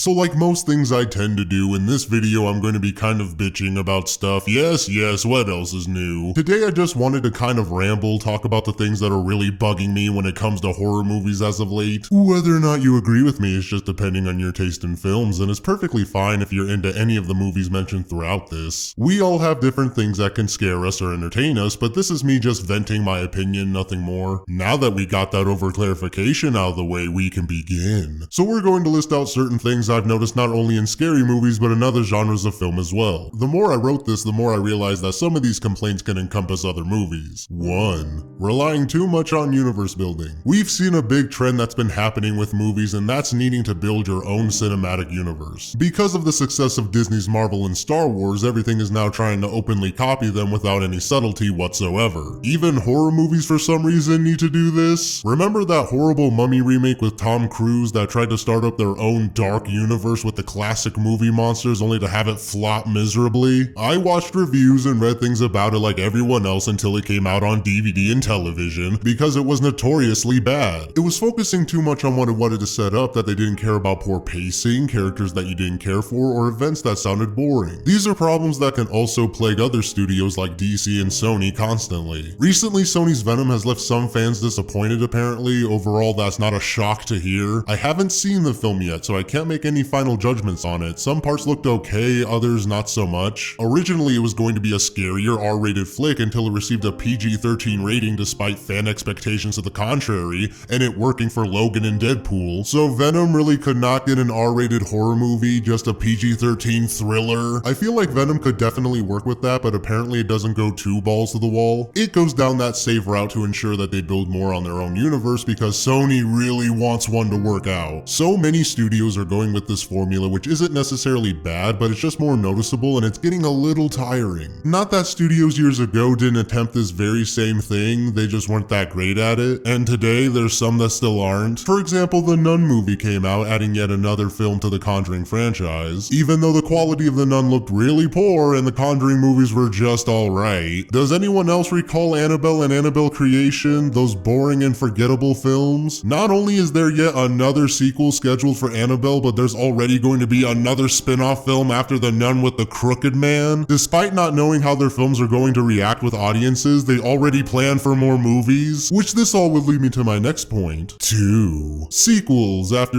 So like most things I tend to do, in this video I'm going to be kind of bitching about stuff. Yes, what else is new? Today I just wanted to kind of ramble, talk about the things that are really bugging me when it comes to horror movies as of late. Whether or not you agree with me is just depending on your taste in films, and it's perfectly fine if you're into any of the movies mentioned throughout this. We all have different things that can scare us or entertain us, but this is me just venting my opinion, nothing more. Now that we got that over clarification out of the way, we can begin. So we're going to list out certain things I've noticed not only in scary movies but in other genres of film as well. The more I wrote this, the more I realized that some of these complaints can encompass other movies. 1. Relying too much on universe building. We've seen a big trend that's been happening with movies, and that's needing to build your own cinematic universe. Because of the success of Disney's Marvel and Star Wars, everything is now trying to openly copy them without any subtlety whatsoever. Even horror movies for some reason need to do this. Remember that horrible Mummy remake with Tom Cruise that tried to start up their own dark universe with the classic movie monsters only to have it flop miserably? I watched reviews and read things about it like everyone else until it came out on DVD and television, because it was notoriously bad. It was focusing too much on what it wanted to set up that they didn't care about poor pacing, characters that you didn't care for, or events that sounded boring. These are problems that can also plague other studios like DC and Sony constantly. Recently, Sony's Venom has left some fans disappointed apparently. Overall, that's not a shock to hear. I haven't seen the film yet, so I can't make any final judgments on it. Some parts looked okay, others not so much. Originally, it was going to be a scarier R-rated flick until it received a PG-13 rating despite fan expectations to the contrary, and it working for Logan and Deadpool. So Venom really could not get an R-rated horror movie, just a PG-13 thriller. I feel like Venom could definitely work with that, but apparently it doesn't go too balls to the wall. It goes down that safe route to ensure that they build more on their own universe because Sony really wants one to work out. So many studios are going with this formula, which isn't necessarily bad, but it's just more noticeable and it's getting a little tiring. Not that studios years ago didn't attempt this very same thing, they just weren't that great at it, and today there's some that still aren't. For example, the Nun movie came out, adding yet another film to the Conjuring franchise, even though the quality of the Nun looked really poor and the Conjuring movies were just alright. Does anyone else recall Annabelle and Annabelle Creation, those boring and forgettable films? Not only is there yet another sequel scheduled for Annabelle, but there's already going to be another spin-off film after The Nun with the Crooked Man. Despite not knowing how their films are going to react with audiences, they already plan for more movies, which this all would lead me to my next point. 2. Sequels after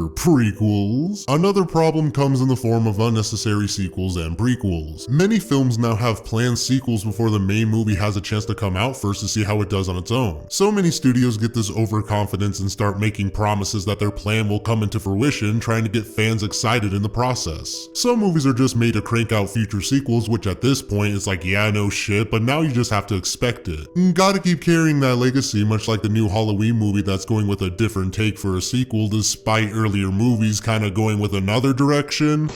prequels. Another problem comes in the form of unnecessary sequels and prequels. Many films now have planned sequels before the main movie has a chance to come out first to see how it does on its own. So many studios get this overconfidence and start making promises that their plan will come into fruition, trying to get fans excited in the process. Some movies are just made to crank out future sequels, which at this point is like, yeah, no shit, but now you just have to expect it. Gotta keep carrying that legacy, much like the new Halloween movie that's going with a different take for a sequel despite earlier movies kinda going with another direction.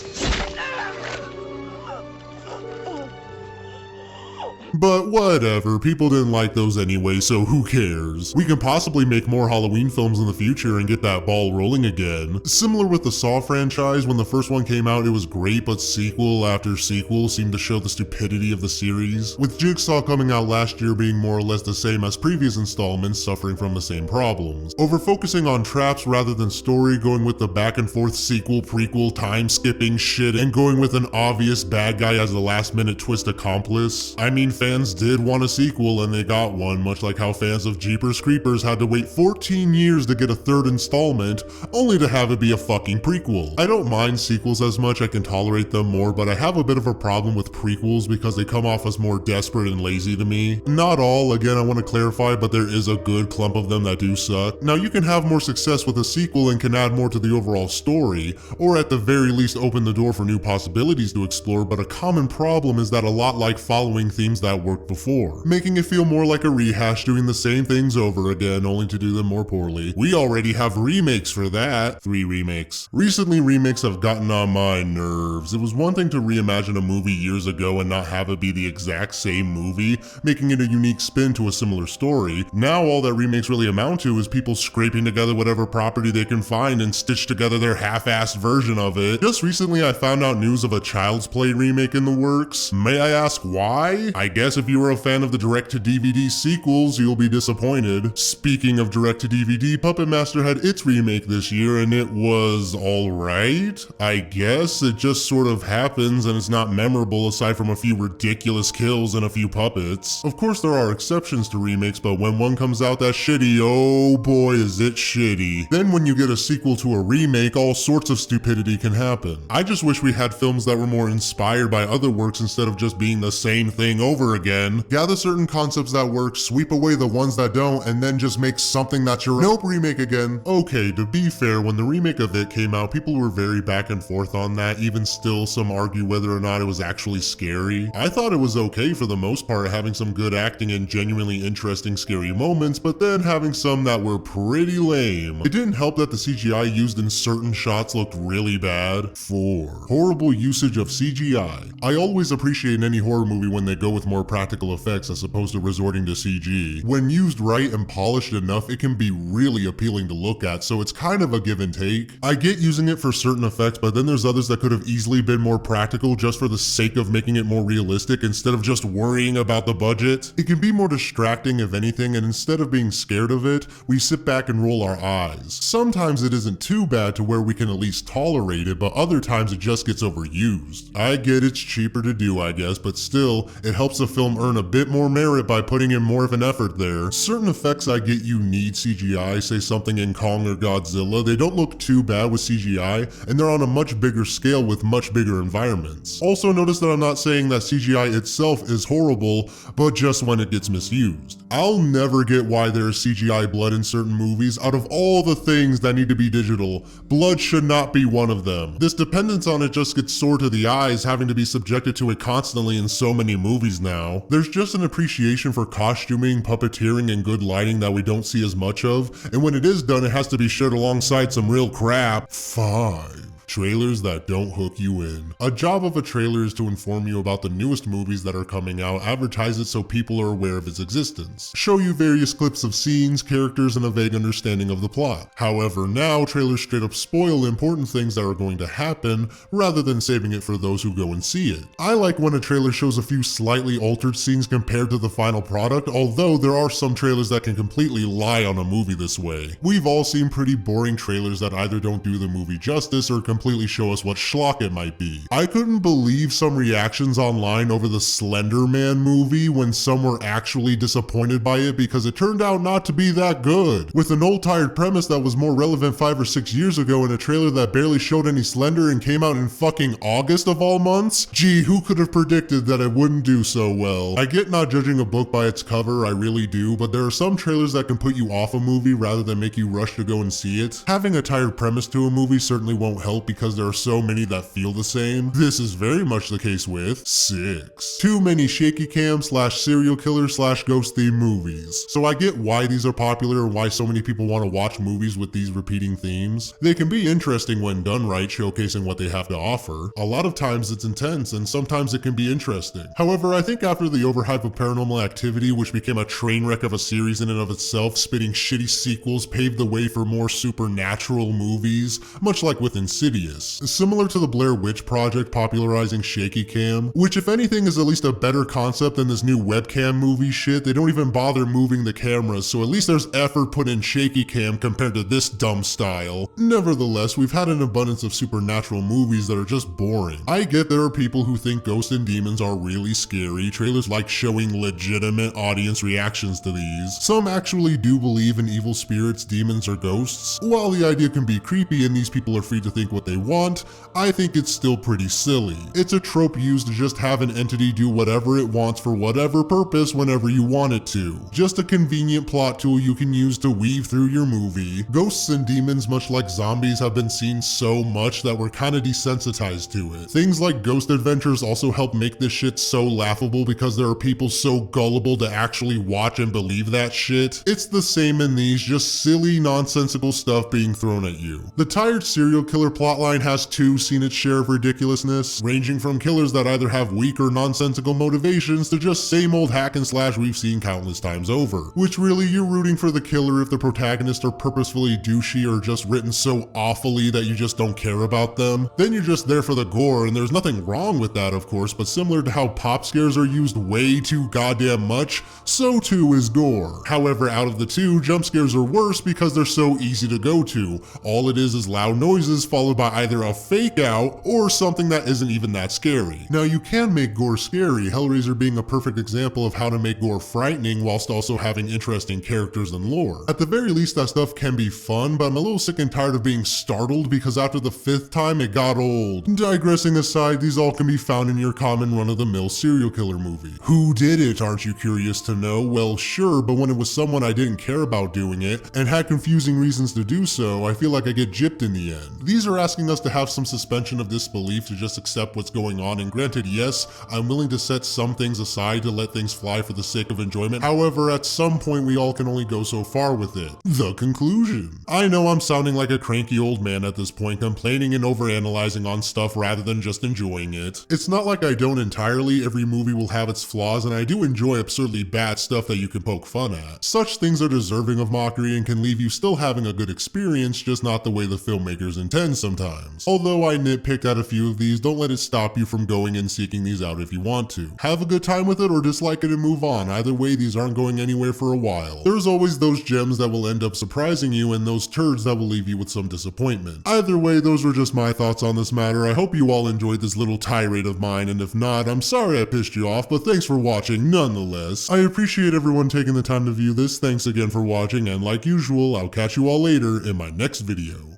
But whatever, people didn't like those anyway, so who cares? We can possibly make more Halloween films in the future and get that ball rolling again. Similar with the Saw franchise, when the first one came out it was great, but sequel after sequel seemed to show the stupidity of the series, with Jigsaw coming out last year being more or less the same as previous installments, suffering from the same problems. Over focusing on traps rather than story, going with the back and forth sequel, prequel, time skipping shit, and going with an obvious bad guy as the last minute twist accomplice. I mean, fans did want a sequel and they got one, much like how fans of Jeepers Creepers had to wait 14 years to get a third installment, only to have it be a fucking prequel. I don't mind sequels as much, I can tolerate them more, but I have a bit of a problem with prequels because they come off as more desperate and lazy to me. Not all, again I want to clarify, but there is a good clump of them that do suck. Now you can have more success with a sequel and can add more to the overall story, or at the very least open the door for new possibilities to explore, but a common problem is that a lot like following themes that that worked before, making it feel more like a rehash doing the same things over again, only to do them more poorly. We already have remakes for that. 3 remakes. Recently, remakes have gotten on my nerves. It was one thing to reimagine a movie years ago and not have it be the exact same movie, making it a unique spin to a similar story. Now all that remakes really amount to is people scraping together whatever property they can find and stitch together their half-assed version of it. Just recently I found out news of a Child's Play remake in the works. May I ask why? I guess if you were a fan of the direct-to-DVD sequels, you'll be disappointed. Speaking of direct-to-DVD, Puppet Master had its remake this year and it was alright? I guess it just sort of happens and it's not memorable aside from a few ridiculous kills and a few puppets. Of course there are exceptions to remakes, but when one comes out that's shitty, oh boy is it shitty. Then when you get a sequel to a remake, all sorts of stupidity can happen. I just wish we had films that were more inspired by other works instead of just being the same thing over again. Gather certain concepts that work, sweep away the ones that don't, and then just make something that's your nope, remake again. Okay, to be fair, when the remake of It came out, people were very back and forth on that. Even still, some argue whether or not it was actually scary. I thought it was okay for the most part, having some good acting and genuinely interesting scary moments, but then having some that were pretty lame. It didn't help that the CGI used in certain shots looked really bad. 4. Horrible usage of CGI. I always appreciate in any horror movie when they go with more practical effects as opposed to resorting to CG. When used right and polished enough, it can be really appealing to look at, so it's kind of a give and take. I get using it for certain effects, but then there's others that could have easily been more practical just for the sake of making it more realistic instead of just worrying about the budget. It can be more distracting if anything, and instead of being scared of it, we sit back and roll our eyes. Sometimes it isn't too bad to where we can at least tolerate it, but other times it just gets overused. I get it's cheaper to do, I guess, but still, it helps the film earn a bit more merit by putting in more of an effort there. Certain effects I get you need CGI, say something in Kong or Godzilla, they don't look too bad with CGI, and they're on a much bigger scale with much bigger environments. Also notice that I'm not saying that CGI itself is horrible, but just when it gets misused. I'll never get why there's CGI blood in certain movies. Out of all the things that need to be digital, blood should not be one of them. This dependence on it just gets sore to the eyes, having to be subjected to it constantly in so many movies now. There's just an appreciation for costuming, puppeteering, and good lighting that we don't see as much of, and when it is done, it has to be shared alongside some real crap. 5. Trailers that don't hook you in. A job of a trailer is to inform you about the newest movies that are coming out, advertise it so people are aware of its existence, show you various clips of scenes, characters, and a vague understanding of the plot. However, now trailers straight up spoil important things that are going to happen, rather than saving it for those who go and see it. I like when a trailer shows a few slightly altered scenes compared to the final product, although there are some trailers that can completely lie on a movie this way. We've all seen pretty boring trailers that either don't do the movie justice or completely show us what schlock it might be. I couldn't believe some reactions online over the Slender Man movie when some were actually disappointed by it because it turned out not to be that good. With an old tired premise that was more relevant 5 or 6 years ago and a trailer that barely showed any Slender and came out in fucking August of all months? Gee, who could have predicted that it wouldn't do so well? I get not judging a book by its cover, I really do, but there are some trailers that can put you off a movie rather than make you rush to go and see it. Having a tired premise to a movie certainly won't help because there are so many that feel the same. This is very much the case with 6. Too many shaky cam / serial killer / ghost theme movies. So I get why these are popular and why so many people want to watch movies with these repeating themes. They can be interesting when done right, showcasing what they have to offer. A lot of times it's intense and sometimes it can be interesting. However, I think after the overhype of Paranormal Activity, which became a train wreck of a series in and of itself, spitting shitty sequels paved the way for more supernatural movies, much like with Insidious. Similar to the Blair Witch Project popularizing shaky cam, which if anything is at least a better concept than this new webcam movie shit. They don't even bother moving the cameras, so at least there's effort put in shaky cam compared to this dumb style. Nevertheless, we've had an abundance of supernatural movies that are just boring. I get there are people who think ghosts and demons are really scary. Trailers like showing legitimate audience reactions to these. Some actually do believe in evil spirits, demons, or ghosts. While the idea can be creepy and these people are free to think what they want, I think it's still pretty silly. It's a trope used to just have an entity do whatever it wants for whatever purpose whenever you want it to. Just a convenient plot tool you can use to weave through your movie. Ghosts and demons, much like zombies, have been seen so much that we're kinda desensitized to it. Things like ghost adventures also help make this shit so laughable because there are people so gullible to actually watch and believe that shit. It's the same in these, just silly, nonsensical stuff being thrown at you. The tired serial killer plotline has too seen its share of ridiculousness, ranging from killers that either have weak or nonsensical motivations to just same old hack and slash we've seen countless times over. Which really, you're rooting for the killer if the protagonists are purposefully douchey or just written so awfully that you just don't care about them. Then you're just there for the gore, and there's nothing wrong with that, of course, but similar to how pop scares are used way too goddamn much, so too is gore. However, out of the two, jump scares are worse because they're so easy to go to. All it is loud noises followed by either a fake out or something that isn't even that scary. Now, you can make gore scary, Hellraiser being a perfect example of how to make gore frightening whilst also having interesting characters and lore. At the very least, that stuff can be fun, but I'm a little sick and tired of being startled because after the 5th time it got old. Digressing aside, these all can be found in your common run-of-the-mill serial killer movie. Who did it, aren't you curious to know? Well, sure, but when it was someone I didn't care about doing it and had confusing reasons to do so, I feel like I get gypped in the end. These are asking us to have some suspension of disbelief to just accept what's going on, and granted, yes, I'm willing to set some things aside to let things fly for the sake of enjoyment. However, at some point we all can only go so far with it. The conclusion. I know I'm sounding like a cranky old man at this point, complaining and overanalyzing on stuff rather than just enjoying it. It's not like I don't entirely, every movie will have its flaws, and I do enjoy absurdly bad stuff that you can poke fun at. Such things are deserving of mockery and can leave you still having a good experience, just not the way the filmmakers intend sometimes. Although I nitpicked at a few of these, don't let it stop you from going and seeking these out if you want to. Have a good time with it or dislike it and move on. Either way, these aren't going anywhere for a while. There's always those gems that will end up surprising you and those turds that will leave you with some disappointment. Either way, those were just my thoughts on this matter. I hope you all enjoyed this little tirade of mine, and if not, I'm sorry I pissed you off, but thanks for watching nonetheless. I appreciate everyone taking the time to view this. Thanks again for watching, and like usual, I'll catch you all later in my next video.